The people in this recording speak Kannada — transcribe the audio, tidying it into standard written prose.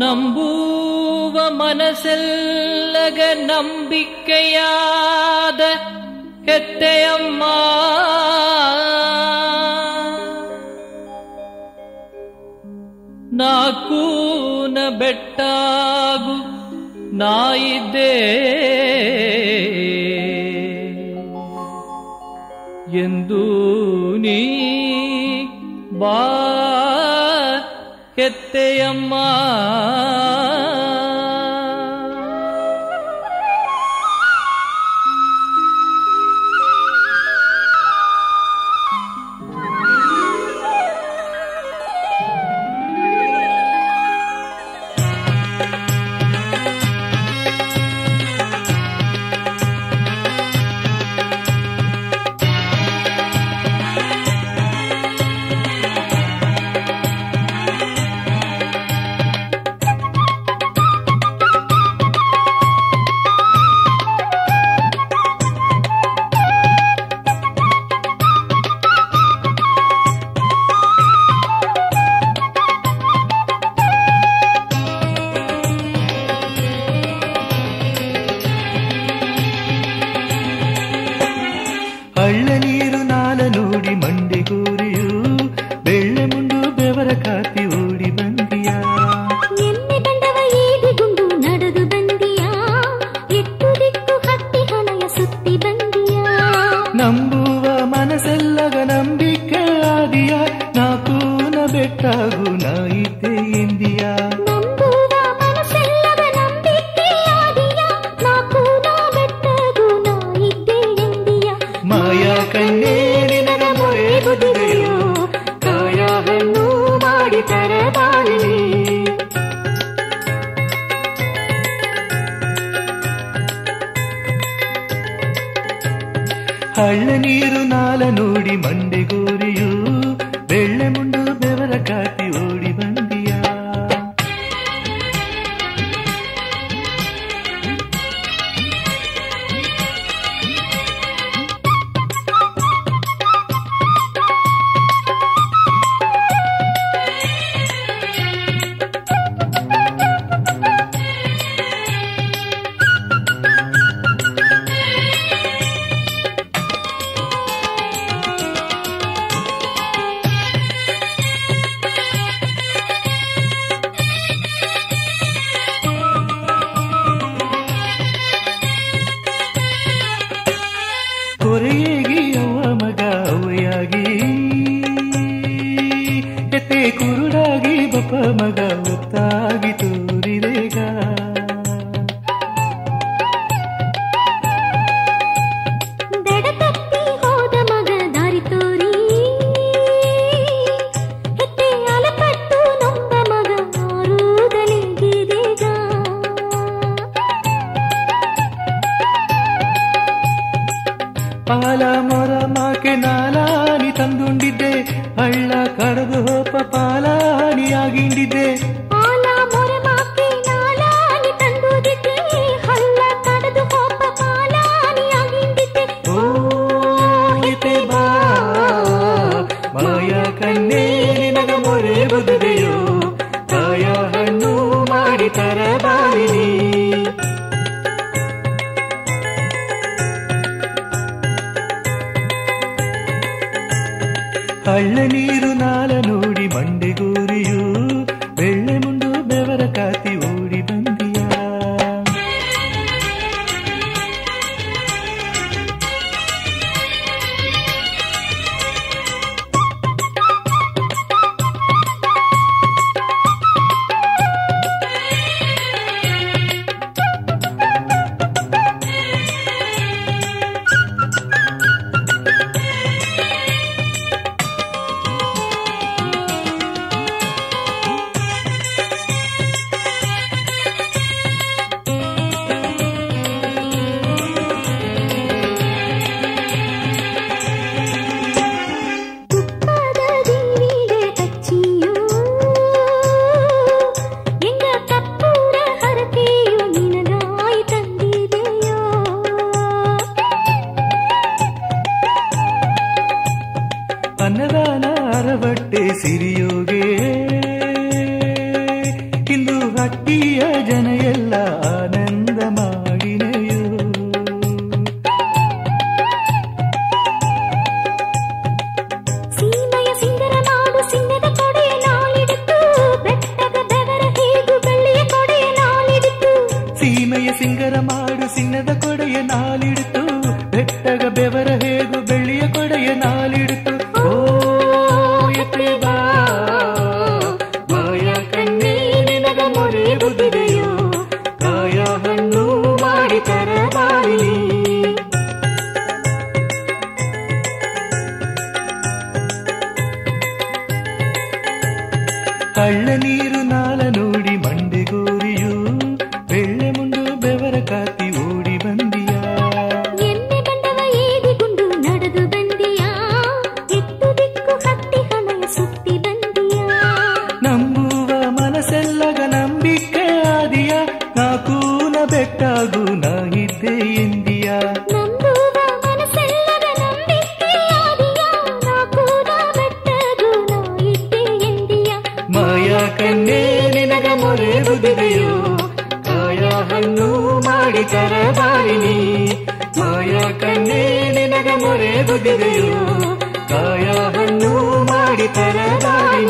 ನಂಬುವ ಮನಸ್ಸೆಲ್ಲಗ ನಂಬಿಕೆಯಾದ ಹೆತ್ತೆಯಮ್ಮ, ನಾಕೂನ ಬೆಟ್ಟಾಗು ನಾಯಿದ್ದೇ ಎಂದು ನೀ ಬಾ ಹೆತ್ತೆಯಮ್ಮ. ಹಳ್ಳ ನೀರು ನಾಲ ನೋಡಿ ಮಂಡೆಗೂರಿಯು ಬೆಳ್ಳೆ ಮುಂಡು ಬೆವರ ಕಾತಿ ಓಡಿ ಬಂದಿಯ. ಎಮ್ಮೆ ಗಂಡವ ಏಡಿಗುಂಡು ನಡೆದು ಬಂದಿಯ, ಎಟ್ಟು ದಿಕ್ಕು ಹತ್ತಿ ಹಣಯ ಸುತ್ತಿ ಬಂದಿಯ. ನಂಬುವ ಮನಸ್ಸೆಲ್ಲಗ ನಂಬಿಕೆ ಆದಿಯ, ನಾಕೂನ ಬೆಟ್ಟಾಗು ನಾಯಿದ್ದೆ ಎಂದಿಯ. ನಂಬುವ ಮನಸ್ಸೆಲ್ಲಗ ನಂಬಿಕೆ ಆದಿಯ, ನಾಕೂನ ಬೆಟ್ಟಗು ನಾಯಿದ್ದೆ ಎಂದಿಯ. ಮಾಯಾ ಕಣ್ಣೇ ನಿನಗ ಮೊರೆ ಬದುದೆಯೋ, ಕಾಯ ಹಣ್ಣು ಮಾಡಿ ತರಬಾರಲಿ. ಹಳ್ಳ ನೀರು ನಾಲ ನೋಡಿ ಮಂಡೆಗೂರಿಯು ಬೆಳ್ಳೆ ಮುಂಡು ಬೆವರ ಕಾತಿ ಓಡಿ ಬಂದಿಯ. ಕೊರೆಯೇಗಿ ಅವ್ವ ಮಗ ಅವ್ವಯಾಗಿ, ಎತ್ತೆ ಕುರುಡಾಗಿ ಬಪ್ಪ ಮಗ ಒತ್ತಾಗಿ ತೋರಿದೇಗ. ದಡ ತಪ್ಪಿ ಹೋದ ಮಗ ದಾರಿ ತೋರಿ, ಹೆತ್ತೆ ಅಲಪಟ್ಟು ನೊಂದ ಮಗ ಆರುವುದಲಿಗಿದೀಗ. ಪಾಲ ಮೊರ ಮಾಕೆ ನಾಲಾನಿ ತಂದುಂಡಿದ್ದೆ, ಹಳ್ಳ ಕಡದು ಹೋಪ ಪಾಲಾನಿಯಾಗಿಂಡಿದ್ದೆ. ಆಲ ಮೊರೆ ಮಾಕೆ ನಾಲಾನಿ ತಂದುದಿದ್ದೆ, ಹಳ್ಳ ಕಡದು ಹೋಪ ಪಾಲಾನಿಯಾಗಿಂದಿದ್ದೆ. ಓ ಹಿತೆ ಬಾ ಮಾಯಾ ಕಣ್ಣೇ ನಿನಗ ಮೊರೆ ಬದುದೆಯೋ, ಕಾಯ ಹಣ್ಣು ಮಾಡಿ ತರಬಾರಲಿ. ಹಳ್ಳ ನೀರು ನಾಲ ನೋಡಿ ಮಂಡೆಗೂರಿಯು ಬೆಳ್ಳೆ ಮುಂಡು ಬೆವರ ಕಾತಿ ಓಡಿ ಬಂದಿಯ. ಕಳ್ಳ ನೀರು ನಾಲ ನೋಡಿ ಮಂಡೆಗೂರಿಯು ಬೆಳ್ಳೆ ಮುಂಡು ಬೆವರ ಕಾತಿ ಓಡಿ ಬಂದಿಯಾ ಎಣ್ಣೆ ಬಂಡವ ಏಡಿಗುಂಡು ನಡೆದು ಬಂದಿಯಾ ಎತ್ತು ದಿಕ್ಕು ಹತ್ತಿ ಹಣೆಯ ಸುತ್ತಿ ಬಂದಿಯಾ ನಂಬುವ ಮನಸ್ಸೆಲ್ಲಗ ನಂಬಿಕೆ ಆದಿಯ ನಾಕೂನ ಬೆಟ್ಟಾಗು ನಾ ಇದ್ದೆ ಎಂದಿಯಾ ನಂಬುವ ಮನಸ್ಸೆಲ್ಲಗ ನಂಬಿಕೆ ಆದಿಯಾ ನಾಕೂನ ಬೆಟ್ಟದು ನಾ ಇದ್ದೆ ಎಂದಿಯಾ ಮಾಯಾ ಕನ್ನೆ ನಿನಗ ಮೊರೆ ಬುದಿದೆಯೋ ಕಾಯ ಹಣ್ಣು ಮಾಡಿ ತರಬಾರಿನಿ ಮಾಯಾ ಕನ್ನೆ ನಿನಗ ಮೊರೆ ಬುದಿದೆಯೋ ಕಾಯ ಹಣ್ಣು ಮಾಡಿ ತರಬಾರಿನಿ